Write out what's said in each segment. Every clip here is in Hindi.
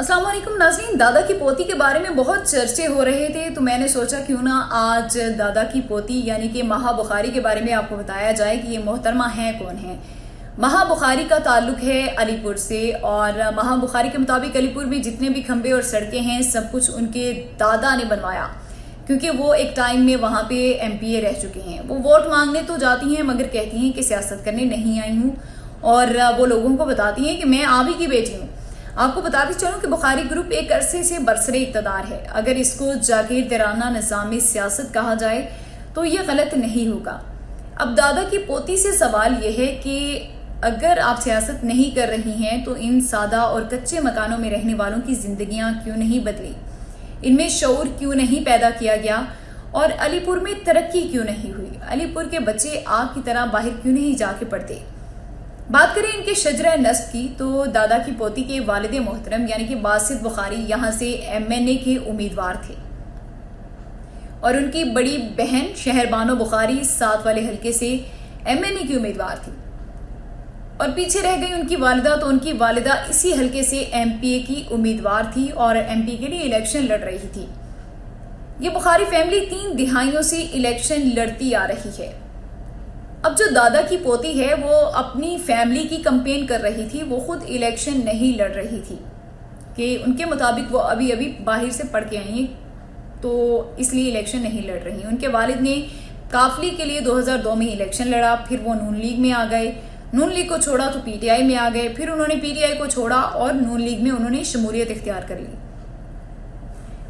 अस्सलाम वालेकुम नाज़रीन, दादा की पोती के बारे में बहुत चर्चे हो रहे थे तो मैंने सोचा क्यों ना आज दादा की पोती यानी कि महा बुखारी के बारे में आपको बताया जाए कि ये मोहतरमा है कौन है। महा बुखारी का ताल्लुक है अलीपुर से और महा बुखारी के मुताबिक अलीपुर में जितने भी खंबे और सड़कें हैं सब कुछ उनके दादा ने बनवाया, क्योंकि वो एक टाइम में वहां पे एमपीए रह चुके हैं। वो वोट मांगने तो जाती हैं मगर कहती हैं कि सियासत करने नहीं आई हूँ, और वो लोगों को बताती हैं कि मैं आप ही की बेटी हूँ। आपको बताती चलूं कि बुखारी ग्रुप एक अरसे से बरसरे इक़्तिदार है। अगर इसको जागीरदाराना निज़ाम सियासत कहा जाए तो ये गलत नहीं होगा। अब दादा की पोती से सवाल यह है कि अगर आप सियासत नहीं कर रही हैं तो इन सादा और कच्चे मकानों में रहने वालों की जिंदगियां क्यों नहीं बदली, इनमें शऊर क्यों नहीं पैदा किया गया और अलीपुर में तरक्की क्यों नहीं हुई, अलीपुर के बच्चे आग की तरह बाहर क्यों नहीं जाके पढ़ते। बात करें इनके शजरा नस्ब की तो दादा की पोती के वालिद मोहतरम यानी कि बासित बुखारी यहाँ से एमएनए के उम्मीदवार थे और उनकी बड़ी बहन शहरबानो बुखारी साथ वाले हलके से एमएनए की उम्मीदवार थी और पीछे रह गई उनकी वालिदा। तो उनकी वालिदा इसी हलके से एमपीए की उम्मीदवार थी और एमपी के लिए इलेक्शन लड़ रही थी। ये बुखारी फैमिली 3 दिहाइयों से इलेक्शन लड़ती आ रही है। अब जो दादा की पोती है वो अपनी फैमिली की कैंपेन कर रही थी, वो खुद इलेक्शन नहीं लड़ रही थी कि उनके मुताबिक वो अभी अभी बाहर से पढ़ के आई हैं तो इसलिए इलेक्शन नहीं लड़ रही। उनके वालिद ने काफली के लिए 2002 में इलेक्शन लड़ा, फिर वो नून लीग में आ गए, नून लीग को छोड़ा तो पीटीआई में आ गए, फिर उन्होंने पीटीआई को छोड़ा और नून लीग में उन्होंने शमूलियत इख्तियार कर ली।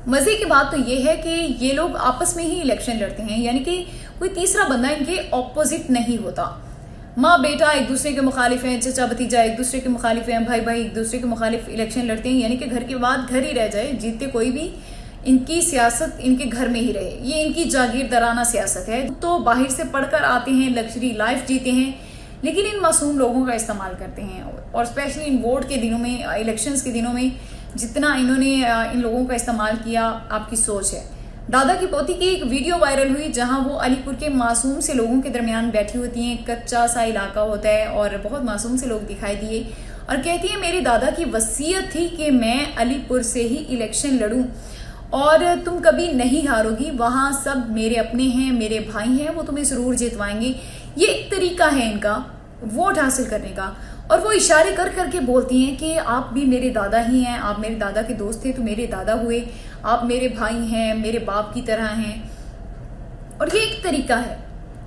मजे की बात तो ये है कि ये लोग आपस में ही इलेक्शन लड़ते हैं, यानी कि कोई तीसरा बंदा इनके ऑपोजिट नहीं होता। माँ बेटा एक दूसरे के मुखालिफ हैं, चचा भतीजा एक दूसरे के मुखालिफ हैं, भाई भाई एक दूसरे के मुखालिफ इलेक्शन लड़ते हैं, यानी कि घर के बाद घर ही रह जाए, जीते कोई भी, इनकी सियासत इनके घर में ही रहे। ये इनकी जागीरदाराना सियासत है। तो बाहर से पढ़कर आते हैं, लग्जरी लाइफ जीते हैं, लेकिन इन मासूम लोगों का इस्तेमाल करते हैं और स्पेशली इन वोट के दिनों में, इलेक्शंस के दिनों में जितना इन्होंने इन लोगों का इस्तेमाल किया आपकी सोच है। दादा की पोती की एक वीडियो वायरल हुई जहां वो अलीपुर के मासूम से लोगों के दरमियान बैठी होती हैं, कच्चा सा इलाका होता है और बहुत मासूम से लोग दिखाई दिए और कहती है मेरे दादा की वसीयत थी कि मैं अलीपुर से ही इलेक्शन लड़ूं और तुम कभी नहीं हारोगी, वहां सब मेरे अपने हैं, मेरे भाई हैं, वो तुम्हें जरूर जितवाएंगे। ये एक तरीका है इनका वोट हासिल करने का और वो इशारे कर करके बोलती हैं कि आप भी मेरे दादा ही हैं, आप मेरे दादा के दोस्त थे तो मेरे दादा हुए, आप मेरे भाई हैं, मेरे बाप की तरह हैं। और ये एक तरीका है।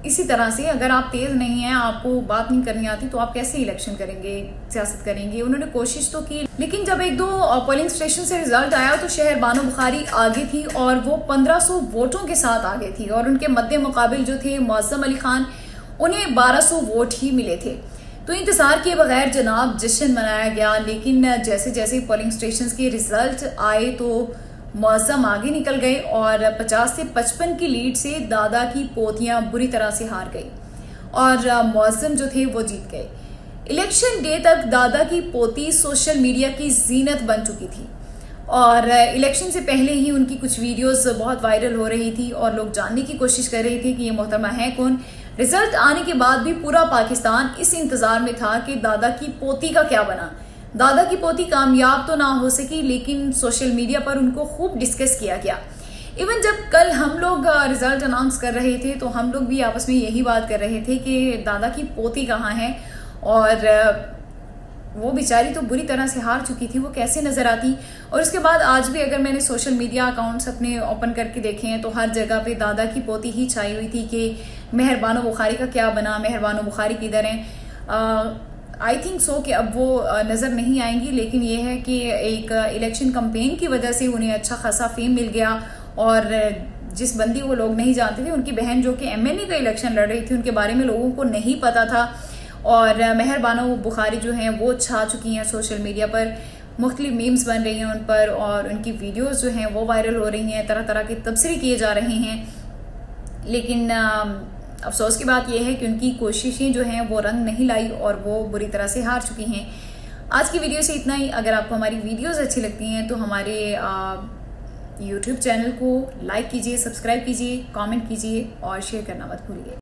इसी तरह से अगर आप तेज नहीं हैं, आपको बात नहीं करनी आती तो आप कैसे इलेक्शन करेंगे, सियासत करेंगे। उन्होंने कोशिश तो की, लेकिन जब 1-2 पोलिंग स्टेशन से रिजल्ट आया तो शहरबानो बुखारी आगे थी और वो 1500 वोटों के साथ आगे थी और उनके मद्दे मुकाबिल जो थे मुअज़्ज़म अली खान, उन्हें 1200 वोट ही मिले थे। तो इंतजार किए बगैर जनाब जश्न मनाया गया, लेकिन जैसे जैसे पोलिंग स्टेशन के रिजल्ट आए तो मुअज़्ज़म आगे निकल गए और 50 से 55 की लीड से दादा की पोतियां बुरी तरह से हार गई और मुअज़्ज़म जो थे वो जीत गए। इलेक्शन डे तक दादा की पोती सोशल मीडिया की जीनत बन चुकी थी और इलेक्शन से पहले ही उनकी कुछ वीडियोस बहुत वायरल हो रही थी और लोग जानने की कोशिश कर रहे थे कि ये मोहतरमा है कौन। रिजल्ट आने के बाद भी पूरा पाकिस्तान इस इंतजार में था कि दादा की पोती का क्या बना। दादा की पोती कामयाब तो ना हो सकी, लेकिन सोशल मीडिया पर उनको खूब डिस्कस किया गया। इवन जब कल हम लोग रिजल्ट अनाउंस कर रहे थे तो हम लोग भी आपस में यही बात कर रहे थे कि दादा की पोती कहाँ है और वो बेचारी तो बुरी तरह से हार चुकी थी, वो कैसे नजर आती। और उसके बाद आज भी अगर मैंने सोशल मीडिया अकाउंट्स अपने ओपन करके देखे हैं तो हर जगह पे दादा की पोती ही छाई हुई थी कि मेहरबानो बुखारी का क्या बना, मेहरबानो बुखारी किधर हैं। आई थिंक सो कि अब वो नज़र नहीं आएंगी, लेकिन ये है कि एक इलेक्शन कैंपेन की वजह से उन्हें अच्छा खासा फेम मिल गया और जिस बंदी को लोग नहीं जानते थे, उनकी बहन जो कि एमएनए का इलेक्शन लड़ रही थी, उनके बारे में लोगों को नहीं पता था और मेहरबानो बुखारी जो हैं वो छा चुकी हैं सोशल मीडिया पर। मुख्तलिफ मीम्स बन रही हैं उन पर और उनकी वीडियोस जो हैं वो वायरल हो रही हैं, तरह तरह के तबसरे किए जा रहे हैं। लेकिन अफसोस की बात यह है कि उनकी कोशिशें जो हैं वो रंग नहीं लाई और वो बुरी तरह से हार चुकी हैं। आज की वीडियो से इतना ही। अगर आपको हमारी वीडियोस अच्छी लगती हैं तो हमारे यूट्यूब चैनल को लाइक कीजिए, सब्सक्राइब कीजिए, कमेंट कीजिए और शेयर करना मत भूलिए।